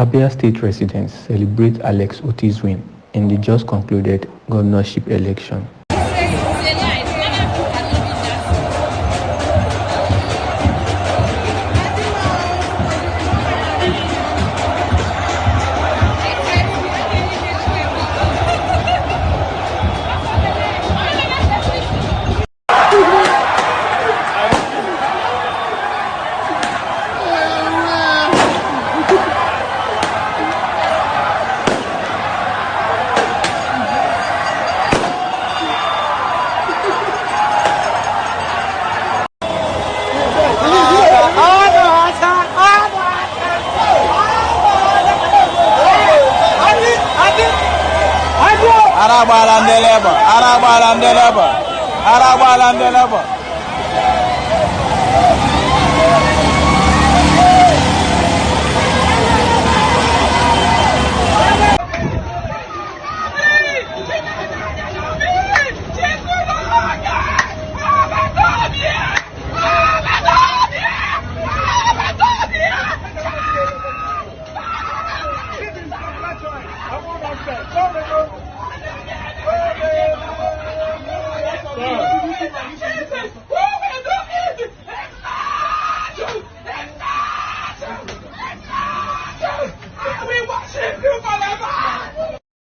Abia State residents celebrate Alex Otti's win in the just concluded governorship election. Araba landeleba, Araba landeleba, Araba landeleba.